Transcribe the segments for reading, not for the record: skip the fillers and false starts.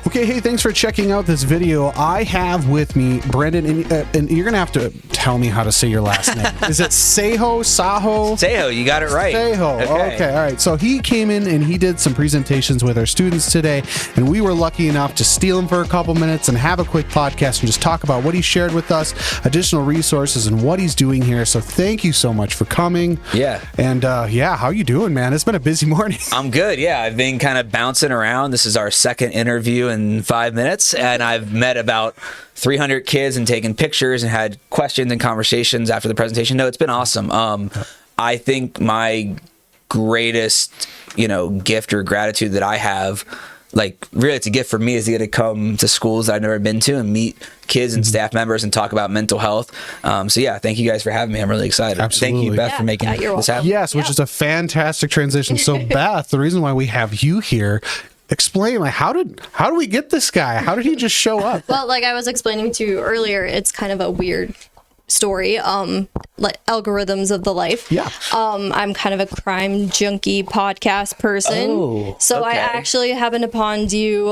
Okay, hey, thanks for checking out this video. I have with me Brendan, and you're going to have to tell me how to say your last name. Is it Saho? Saho, you got it right. Saho. Okay, all right. So he came in and he did some presentations with our students today, and we were lucky enough to steal him for a couple minutes and have a quick podcast and just talk about what he shared with us, additional resources, and what he's doing here. So thank you so much for coming. Yeah. And how you doing, man? It's been a busy morning. I'm good. Yeah, I've been kind of bouncing around. This is our second interview in 5 minutes, and I've met about 300 kids and taken pictures and had questions and conversations after the presentation. No, it's been awesome. I think my greatest, gift or gratitude that I have, like really it's a gift for me, is to get to come to schools that I've never been to and meet kids and staff members and talk about mental health. So yeah, thank you guys for having me. I'm really excited. Absolutely. Thank you, Beth, for making this happen. Yes, which is a fantastic transition. So Beth, the reason why we have you here, explain, like, how do we get this guy? How did he just show up? Well, like I was explaining to you earlier, it's kind of a weird story, like algorithms of the life. Yeah. I'm kind of a crime junkie podcast person. Oh, so okay. I actually happened upon you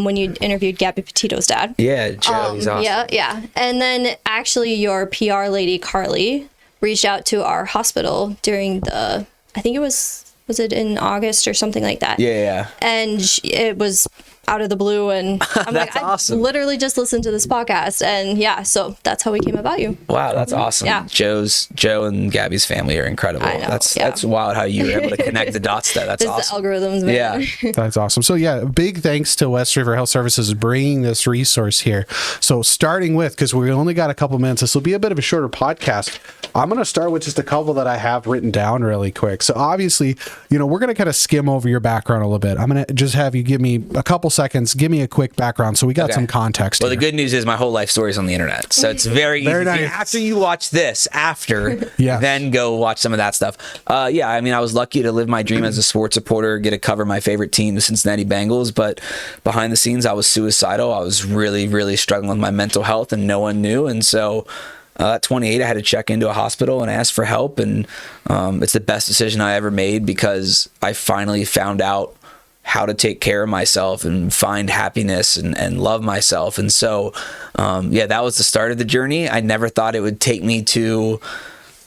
when you interviewed Gabby Petito's dad. Yeah, Joe, he's awesome. Yeah. And then actually your PR lady, Carly, reached out to our hospital during I think it was it in August or something like that? Yeah. And it was out of the blue, and I'm That's like, awesome. I literally just listened to this podcast, and yeah, so that's how we came about you. Wow, that's awesome. Yeah. Joe and Gabby's family are incredible. I know, That's wild how you were able to connect the dots there. That's It's awesome. the algorithms, man. Yeah. That's awesome. So yeah, big thanks to West River Health Services bringing this resource here. So starting with, because we only got a couple minutes, this will be a bit of a shorter podcast. I'm going to start with just a couple that I have written down really quick. So obviously, we're going to kind of skim over your background a little bit. I'm going to just have you give me a couple seconds, give me a quick background so we got some context Well, here. the good news is my whole life story is on the internet, so it's very easy. nice. After you watch this, Yes. then go watch some of that stuff. Yeah, I mean, I was lucky to live my dream as a sports reporter, get to cover my favorite team, the Cincinnati Bengals, but behind the scenes, I was suicidal. I was really, really struggling with my mental health, and no one knew, and so at 28, I had to check into a hospital and ask for help, and it's the best decision I ever made because I finally found out how to take care of myself and find happiness and love myself. And so, that was the start of the journey. I never thought it would take me to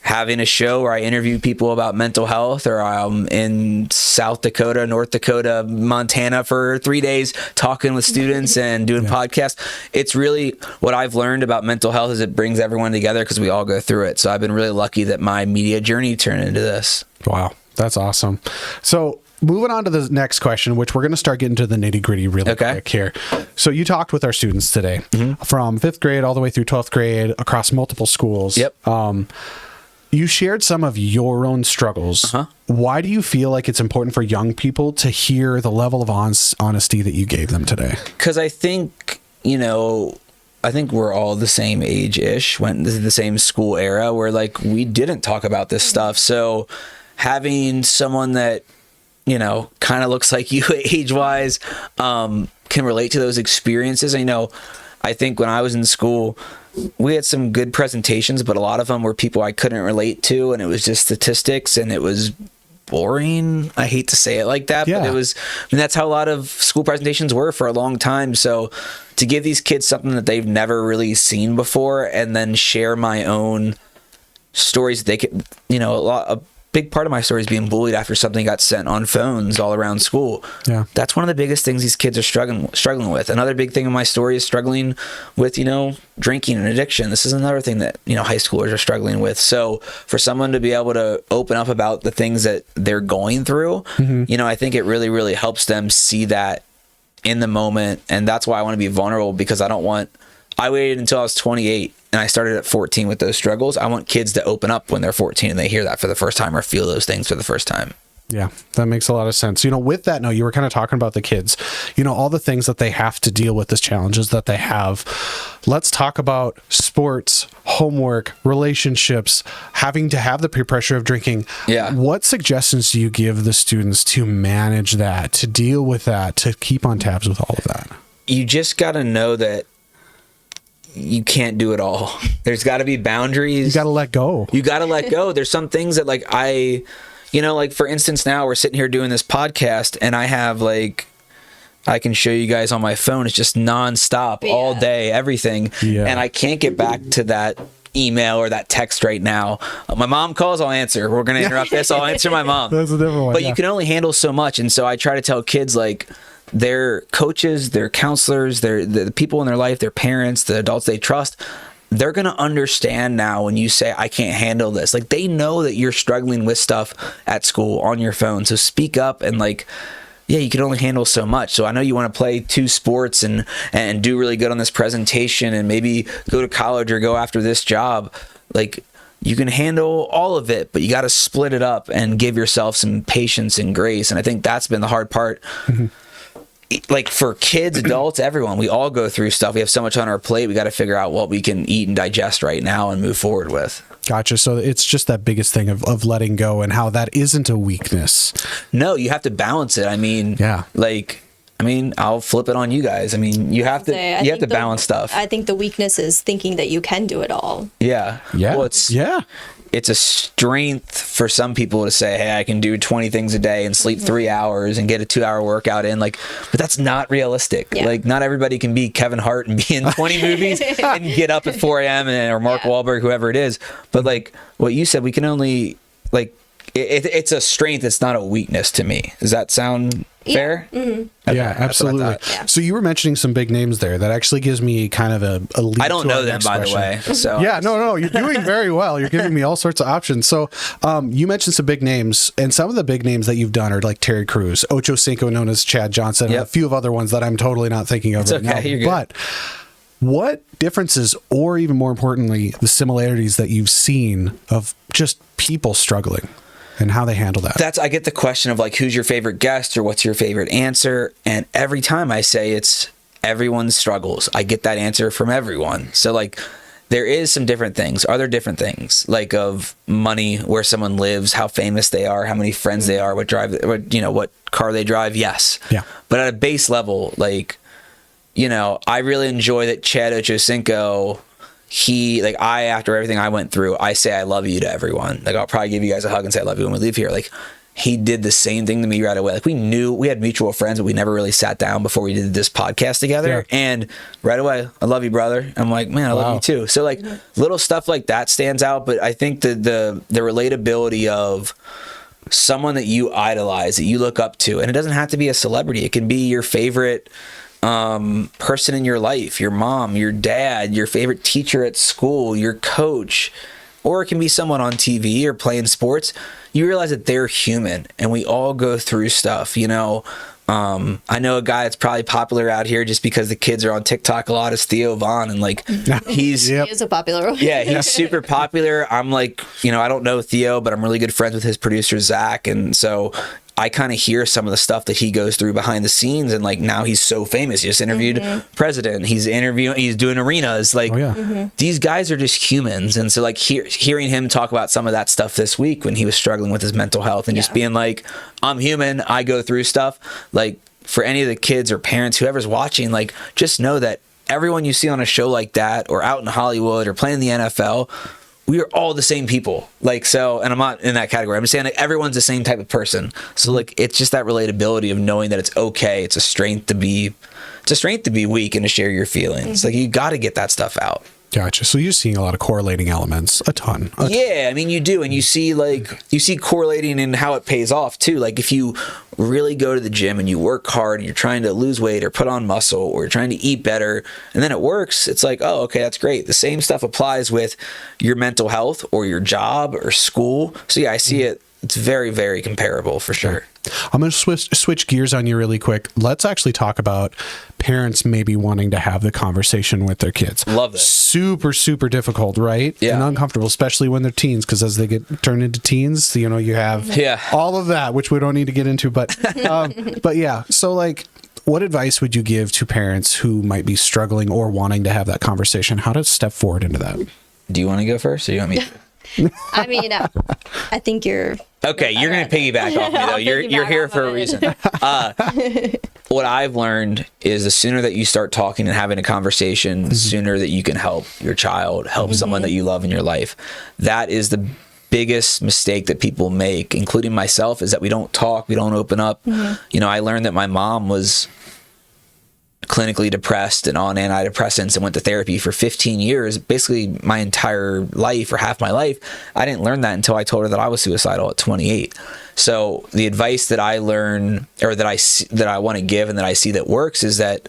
having a show where I interview people about mental health, or I'm in South Dakota, North Dakota, Montana for 3 days talking with students and doing podcasts. It's really what I've learned about mental health is it brings everyone together because we all go through it. So I've been really lucky that my media journey turned into this. Wow, that's awesome. So moving on to the next question, which we're going to start getting to the nitty gritty really quick here. So you talked with our students today from 5th grade all the way through 12th grade across multiple schools. Yep. You shared some of your own struggles. Why do you feel like it's important for young people to hear the level of honesty that you gave them today? Because I think, we're all the same age-ish, went into the same school era where we didn't talk about this stuff. So having someone that, kind of looks like you age-wise, can relate to those experiences. I think when I was in school, we had some good presentations, but a lot of them were people I couldn't relate to, and it was just statistics, and it was boring. I hate to say it like that, but it was, that's how a lot of school presentations were for a long time. So to give these kids something that they've never really seen before, and then share my own stories, they could, a big part of my story is being bullied after something got sent on phones all around school. Yeah, that's one of the biggest things these kids are struggling with. Another big thing in my story is struggling with drinking and addiction. This is another thing that high schoolers are struggling with. So for someone to be able to open up about the things that they're going through, I think it really, really helps them see that in the moment. And that's why I want to be vulnerable, because I waited until I was 28 and I started at 14 with those struggles. I want kids to open up when they're 14 and they hear that for the first time or feel those things for the first time. Yeah, that makes a lot of sense. With that note, you were kind of talking about the kids, all the things that they have to deal with, the challenges that they have. Let's talk about sports, homework, relationships, having to have the peer pressure of drinking. Yeah. What suggestions do you give the students to manage that, to deal with that, to keep on tabs with all of that? You just got to know that you can't do it all. There's got to be boundaries. You got to let go. There's some things that for instance, now we're sitting here doing this podcast and I have I can show you guys on my phone. It's just nonstop all day, everything. Yeah. And I can't get back to that email or that text right now. My mom calls, I'll answer. We're going to interrupt this. I'll answer my mom. That's a different one. But you can only handle so much. And so I try to tell kids, like, their coaches, their counselors, the people in their life, their parents, the adults they trust, they're going to understand now when you say, I can't handle this. Like, they know that you're struggling with stuff at school on your phone. So speak up and, like, yeah, you can only handle so much. So I know you want to play 2 sports and do really good on this presentation and maybe go to college or go after this job. Like, you can handle all of it, but you got to split it up and give yourself some patience and grace. And I think that's been the hard part. Like, for kids, adults, everyone, we all go through stuff. We have so much on our plate. We got to figure out what we can eat and digest right now and move forward with. Gotcha. So it's just that biggest thing of letting go and how that isn't a weakness. No, you have to balance it. I mean, Yeah. like, I'll flip it on you guys. I mean, you have to balance stuff. I think the weakness is thinking that you can do it all. Yeah. Yeah. Well, yeah. it's a strength for some people to say, hey, I can do 20 things a day and sleep 3 hours and get a 2-hour workout in. Like, but that's not realistic. Yeah. Like, not everybody can be Kevin Hart and be in 20 movies and get up at 4 a.m. or Mark Wahlberg, whoever it is. But like what you said, we can only, like, it's a strength. It's not a weakness to me. Does that sound fair? Mm-hmm. Okay, Yeah, that's what I absolutely. thought. Yeah. So you were mentioning some big names there. That actually gives me kind of a lead. I don't to know our them, next by question. the way. So Yeah, no, you're doing very well. You're giving me all sorts of options. So you mentioned some big names, and some of the big names that you've done are like Terry Crews, Ocho Cinco, known as Chad Johnson, and Yep. a few of other ones that I'm totally not thinking of right now. You're good. But what differences, or even more importantly, the similarities that you've seen of just people struggling and how they handle that? I get the question of, like, who's your favorite guest or what's your favorite answer? And every time I say it's everyone's struggles, I get that answer from everyone. So, like, there is some different things. Are there different things, like, of money, where someone lives, how famous they are, how many friends they are, what car they drive? Yes. Yeah. But at a base level, like, I really enjoy that Chad Ochocinco, after everything I went through, I say I love you to everyone. Like, I'll probably give you guys a hug and say I love you when we leave here. Like, he did the same thing to me right away. Like, we had mutual friends, but we never really sat down before we did this podcast together. Yeah. And right away, I love you, brother. I'm like, man, I love you too. So, like, little stuff like that stands out. But I think the relatability of someone that you idolize, that you look up to, and it doesn't have to be a celebrity. It can be your favorite person in your life, your mom, your dad, your favorite teacher at school, your coach, or it can be someone on TV or playing sports. You realize that they're human, and we all go through stuff. I know a guy that's probably popular out here just because the kids are on TikTok a lot is Theo Vaughn, and like he's He is a popular one. yeah, he's super popular. I'm like, I don't know Theo, but I'm really good friends with his producer Zach, and so I kind of hear some of the stuff that he goes through behind the scenes, and like now he's so famous. He just interviewed president. He's doing arenas. Like these guys are just humans, and so like hearing him talk about some of that stuff this week when he was struggling with his mental health and just being like, I'm human. I go through stuff. Like for any of the kids or parents, whoever's watching, like just know that everyone you see on a show like that or out in Hollywood or playing the NFL, we are all the same people. Like, so, and I'm not in that category. I'm just saying like everyone's the same type of person. So like, it's just that relatability of knowing that it's okay. It's a strength to be weak and to share your feelings. Like you got to get that stuff out. Gotcha. So you're seeing a lot of correlating elements, a ton. Yeah, I mean, you do. And you see correlating in how it pays off too. Like if you really go to the gym and you work hard and you're trying to lose weight or put on muscle or you're trying to eat better and then it works, it's like, oh, okay, that's great. The same stuff applies with your mental health or your job or school. So yeah, I see it. It's very, very comparable for sure. I'm going to switch gears on you really quick. Let's actually talk about parents maybe wanting to have the conversation with their kids. Love it. Super, super difficult, right? Yeah. And uncomfortable, especially when they're teens, because as they get turned into teens, you have all of that, which we don't need to get into. But, but yeah. So like, what advice would you give to parents who might be struggling or wanting to have that conversation? How to step forward into that? Do you want to go first or you want me to? I mean, I think you're... Okay, you're going to piggyback off me, though. You're here for a reason. What I've learned is the sooner that you start talking and having a conversation, the sooner that you can help your child, help someone that you love in your life. That is the biggest mistake that people make, including myself, is that we don't talk, we don't open up. I learned that my mom was clinically depressed and on antidepressants and went to therapy for 15 years, basically my entire life or half my life. I didn't learn that until I told her that I was suicidal at 28. So the advice that I learn, or that I want to give and that I see that works, is that,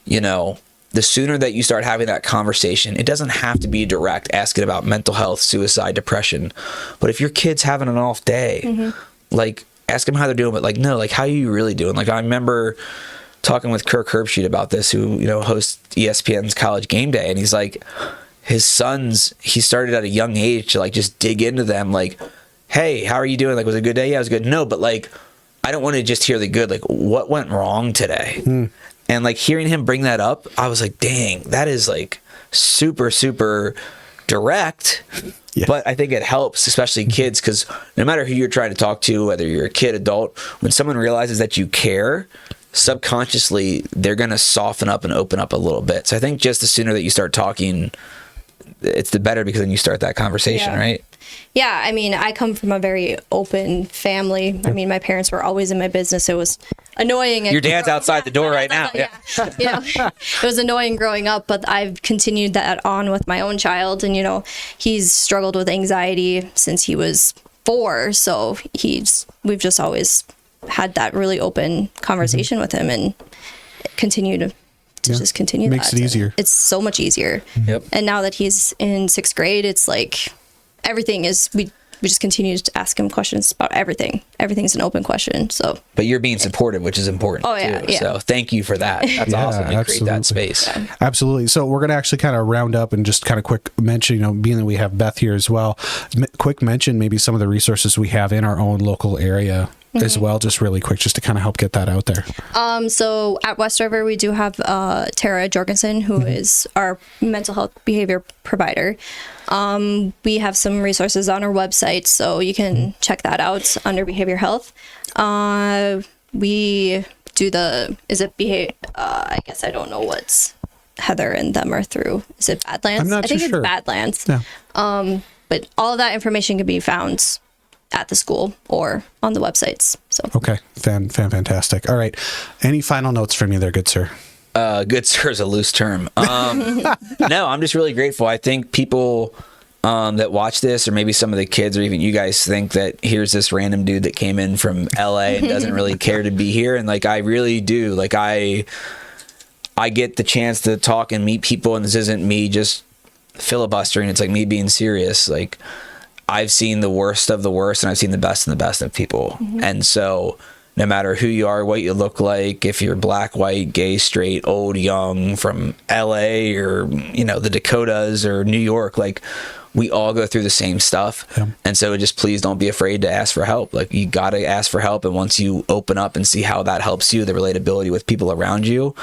you know, the sooner that you start having that conversation, it doesn't have to be direct, asking about mental health, suicide, depression. But if your kid's having an off day, like, ask them how they're doing, but like, no, like, how are you really doing? Like, I remember talking with Kirk Herbstreit about this, who, you know, hosts ESPN's College Game Day. And he's like, his sons, he started at a young age to like just dig into them. Like, hey, how are you doing? Like, was it a good day? Yeah, it was good. No, but like, I don't want to just hear the good. Like, what went wrong today? And like hearing him bring that up, I was like, dang, that is like super, super direct. Yeah. But I think it helps, especially kids, because no matter who you're trying to talk to, whether you're a kid, adult, when someone realizes that you care, subconsciously, they're going to soften up and open up a little bit. So I think just the sooner that you start talking, it's the better, because then you start that conversation, right? Yeah, I mean, I come from a very open family. I mean, my parents were always in my business. It was annoying. Your dad's outside the door right now. Yeah. You know, it was annoying growing up, but I've continued that on with my own child. And, you know, he's struggled with anxiety since he was 4. So we've just always had that really open conversation with him, and continue to just continue. Makes it easier. It's so much easier. Yep. And now that he's in 6th grade, it's like everything is, we just continue to ask him questions about everything. Everything's an open question. So, but you're being supported, which is important. Oh yeah, too. yeah. So thank you for that. That's awesome. You create that space. Yeah. Absolutely. So we're going to actually kind of round up and just kind of quick mention, you know, being that we have Beth here as well, quick mention maybe some of the resources we have in our own local area as well, just really quick, just to kind of help get that out there. So at West River, we do have Tara Jorgensen, who is our mental health behavior provider. We have some resources on our website, so you can check that out under behavior health. We do I guess I don't know what Heather and them are through. Is it Badlands? I'm not too sure. It's Badlands. Yeah. But all of that information can be found at the school or on the websites. So Okay. Fantastic. All right. Any final notes from you there, good sir? Good sir is a loose term. No, I'm just really grateful. I think people that watch this, or maybe some of the kids, or even you guys, think that here's this random dude that came in from LA and doesn't really care to be here. And like, I really do. Like, I get the chance to talk and meet people, and this isn't me just filibustering. It's like me being serious. Like, I've seen the worst of the worst, and I've seen the best of people. And so no matter who you are, what you look like, if you're black, white, gay, straight, old, young, from LA or, you know, the Dakotas or New York, like, we all go through the same stuff. Yeah. And so just please don't be afraid to ask for help. Like, you got to ask for help. And once you open up and see how that helps you, the relatability with people around you,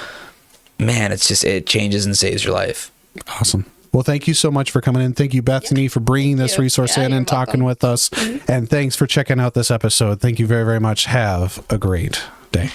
man, it changes and saves your life. Awesome. Well, thank you so much for coming in. Thank you, Bethany, for bringing this resource in and talking with us. And thanks for checking out this episode. Thank you very, very much. Have a great day.